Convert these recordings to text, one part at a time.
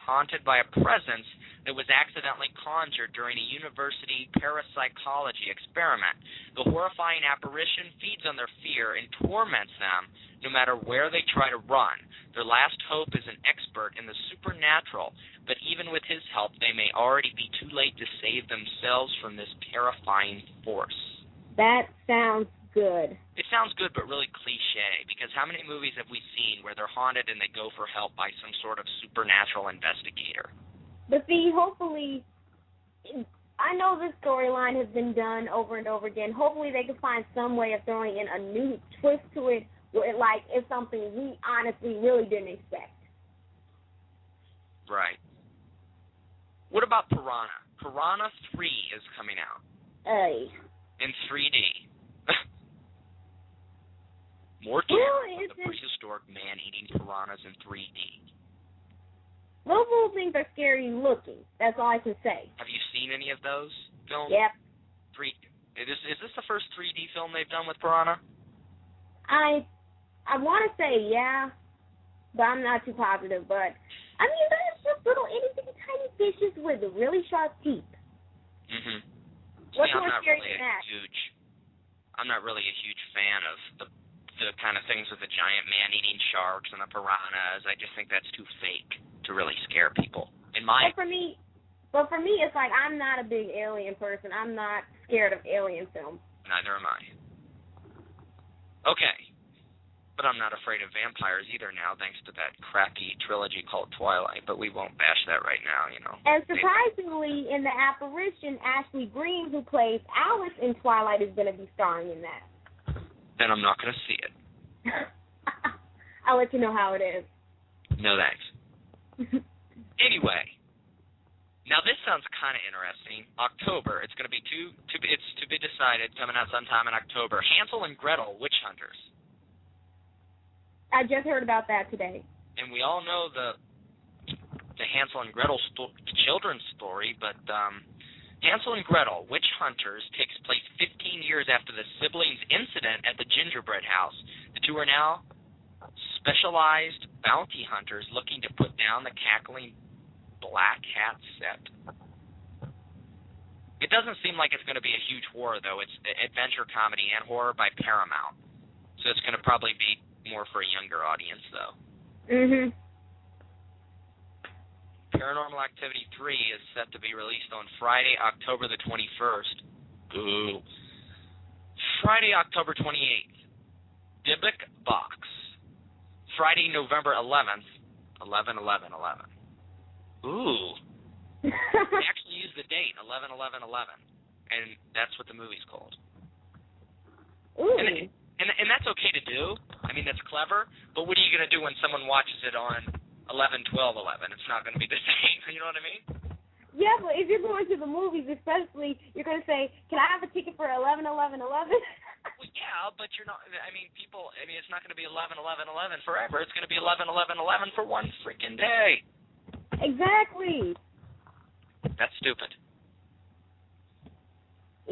haunted by a presence that was accidentally conjured during a university parapsychology experiment. The horrifying apparition feeds on their fear and torments them no matter where they try to run. Their last hope is an expert in the supernatural, but even with his help, they may already be too late to save themselves from this terrifying force. That sounds good. It sounds good, but really cliche, because how many movies have we seen where they're haunted and they go for help by some sort of supernatural investigator? But see, hopefully, I know this storyline has been done over and over again. Hopefully they can find some way of throwing in a new twist to it, where it, like, it's something we honestly really didn't expect. Right. What about Piranha? Piranha 3 is coming out. In 3D. More tales of the prehistoric man-eating piranhas in 3D. Those little things are scary looking. That's all I can say. Have you seen any of those films? Yep. Is this the first 3D film they've done with Piranha? I want to say yeah, but I'm not too positive. But, I mean, they're just little itty-bitty tiny fishes with really sharp teeth. Mm-hmm. What's more scary than that? I'm not really a huge fan of the kind of things with the giant man-eating sharks and the piranhas. I just think that's too fake to really scare people. But for me, it's like I'm not a big alien person. I'm not scared of alien films. Neither am I. Okay. But I'm not afraid of vampires either now, thanks to that crappy trilogy called Twilight. But we won't bash that right now, you know. And surprisingly, in the apparition, Ashley Greene, who plays Alice in Twilight, is going to be starring in that. Then I'm not going to see it. I'll let you know how it is. No thanks. Anyway, now this sounds kind of interesting. October, it's going to be it's to be decided, coming out sometime in October. Hansel and Gretel, Witch Hunters. I just heard about that today. And we all know the Hansel and Gretel children's story, but Hansel and Gretel, Witch Hunters, takes place 15 years after the siblings' incident at the gingerbread house. The two are now specialized bounty hunters looking to put down the cackling black hat set. It doesn't seem like it's going to be a huge horror, though. It's adventure comedy and horror by Paramount. So it's going to probably be more for a younger audience, though. Mm-hmm. Paranormal Activity 3 is set to be released on Friday, October the 21st. Ooh. Friday, October 28th. Dybbuk Box. Friday, November 11th. 11/11/11. Ooh. They actually use the date, 11/11/11. And that's what the movie's called. Ooh. And that's okay to do. I mean, that's clever. But what are you going to do when someone watches it on 11/12/11? It's not going to be the same. You know what I mean? Yeah, but if you're going to the movies, especially, you're going to say, "Can I have a ticket for 11/11/11?" Well, yeah, but you're not. I mean, it's not going to be 11/11/11 forever. It's going to be 11/11/11 for one freaking day. Exactly. That's stupid.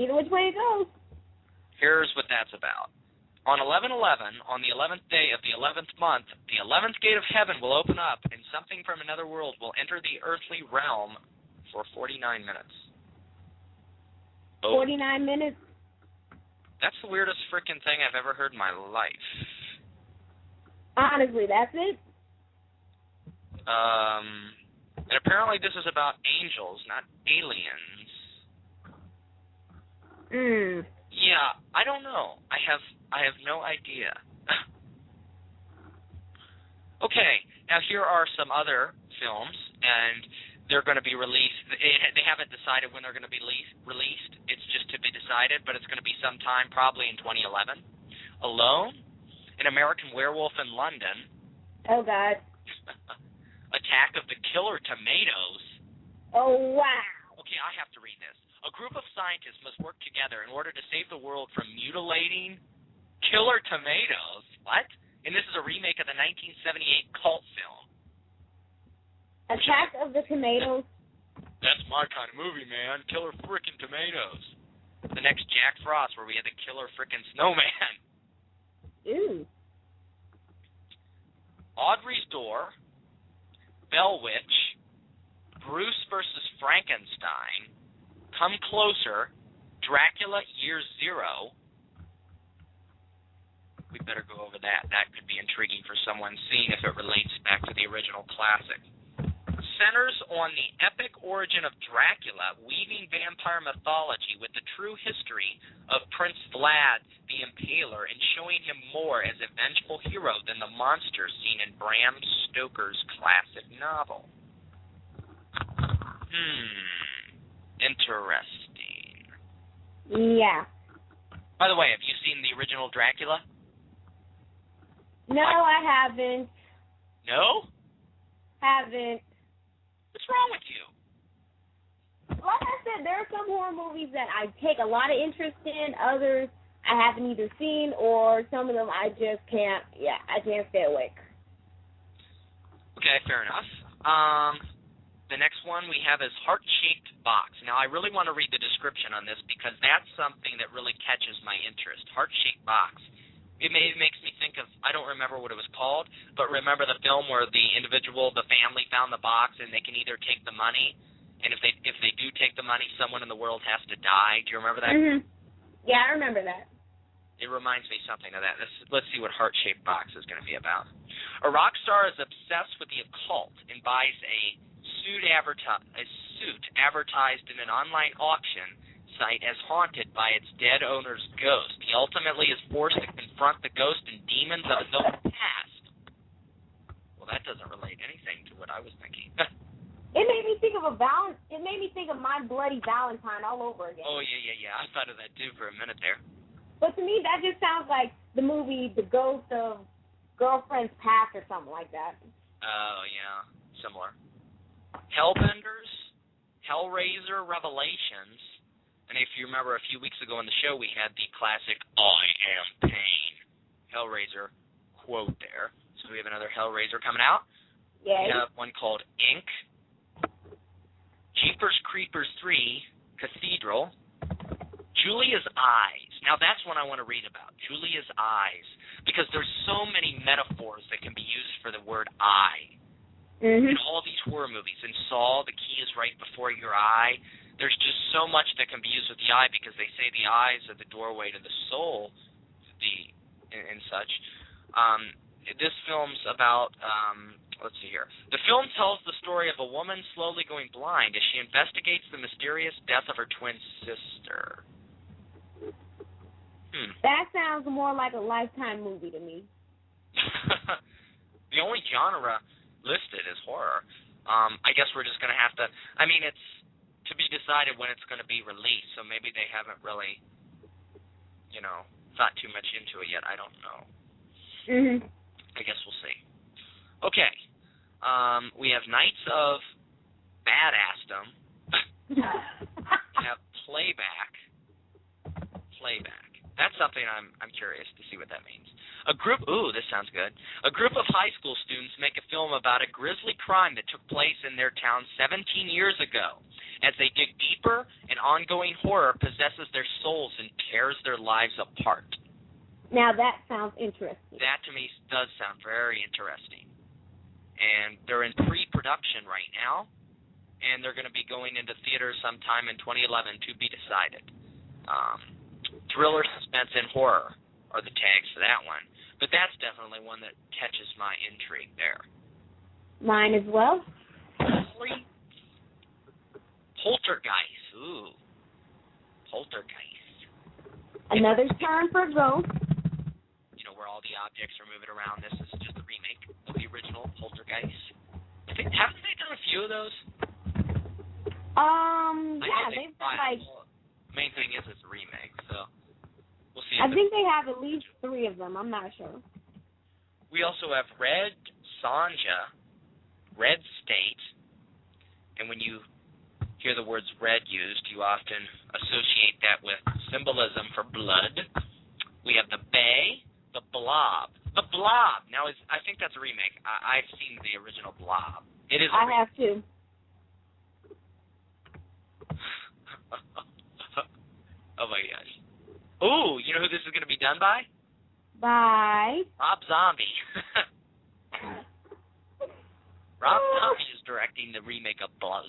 Either which way it goes. Here's what that's about. On 11/11, on the 11th day of the 11th month, the 11th gate of heaven will open up, and something from another world will enter the earthly realm for 49 minutes. Oh. 49 minutes? That's the weirdest freaking thing I've ever heard in my life. Honestly, that's it? And apparently this is about angels, not aliens. Yeah, I don't know. I have no idea. Okay, now here are some other films, and they're going to be released. They haven't decided when they're going to be released. It's just to be decided, but it's going to be sometime probably in 2011. Alone, An American Werewolf in London. Oh, God. Attack of the Killer Tomatoes. Oh, wow. Okay, I have to read this. A group of scientists must work together in order to save the world from mutilating killer tomatoes. What? And this is a remake of the 1978 cult film. Attack of the Tomatoes? That's my kind of movie, man. Killer frickin' tomatoes. The next Jack Frost, where we had the killer frickin' snowman. Ooh. Audrey's Door. Bell Witch. Bruce versus Frankenstein, Come Closer, Dracula Year Zero. We better go over that. That could be intriguing for someone, seeing if it relates back to the original classic. Centers on the epic origin of Dracula, weaving vampire mythology with the true history of Prince Vlad the Impaler and showing him more as a vengeful hero than the monster seen in Bram Stoker's classic novel. Interesting. Yeah. By the way, have you seen the original Dracula? No, I haven't. No? Haven't. What's wrong with you? Like I said, there are some horror movies that I take a lot of interest in. Others I haven't either seen, or some of them I just can't. Yeah, I can't stay awake. Okay, fair enough. The next one we have is Heart-Shaped Box. Now, I really want to read the description on this because that's something that really catches my interest. Heart-Shaped Box. It makes me think of, I don't remember what it was called, but remember the film where the family found the box and they can either take the money, and if they do take the money, someone in the world has to die. Do you remember that? Mm-hmm. Yeah, I remember that. It reminds me something of that. Let's see what Heart-Shaped Box is going to be about. A rock star is obsessed with the occult and buys a suit advertised in an online auction site as haunted by its dead owner's ghost. He ultimately is forced to confront the ghost and demons of his own past. Well, that doesn't relate anything to what I was thinking. It made me think of It made me think of My Bloody Valentine all over again. Oh, yeah. I thought of that, too, for a minute there. But to me, that just sounds like the movie The Ghost of Girlfriend's Past or something like that. Oh, yeah. Similar. Hellbenders, Hellraiser Revelations, and if you remember a few weeks ago on the show, we had the classic I Am Pain Hellraiser quote there. So we have another Hellraiser coming out. Yeah. We have one called Ink, Jeepers Creepers 3, Cathedral, Julia's Eyes. Now that's one I want to read about, Julia's Eyes, because there's so many metaphors that can be used for the word eye. Mm-hmm. In all these horror movies. In Saw, the key is right before your eye. There's just so much that can be used with the eye because they say the eyes are the doorway to the soul, and such. This film's about, let's see here. The film tells the story of a woman slowly going blind as she investigates the mysterious death of her twin sister. That sounds more like a Lifetime movie to me. The only genre listed as horror. I guess we're just going to have to, it's to be decided when it's going to be released, so maybe they haven't really, thought too much into it yet. I don't know. Mm-hmm. I guess we'll see. Okay. We have Knights of Badassdom. We have Playback. That's something I'm curious to see what that means. This sounds good. A group of high school students make a film about a grisly crime that took place in their town 17 years ago. As they dig deeper, an ongoing horror possesses their souls and tears their lives apart. Now that sounds interesting. That to me does sound very interesting. And they're in pre-production right now, and they're going to be going into theaters sometime in 2011 to be decided. Thriller, suspense, and horror are the tags for that one. But that's definitely one that catches my intrigue there. Mine as well. Poltergeist. Ooh. Poltergeist. Another term for ghost. Where all the objects are moving around. This is just a remake of the original Poltergeist. Haven't they done a few of those? Yeah, they've done like... Main thing is it's a remake, so we'll see. I think they have at least 3 of them. I'm not sure. We also have Red Sonja, Red State, and when you hear the words red used, you often associate that with symbolism for blood. We have the Bay, the Blob. The Blob. Now, I think that's a remake. I've seen the original Blob. It is. I have too. Oh my gosh. Ooh, you know who this is going to be done by? By? Rob Zombie. Rob Zombie is directing the remake of Blood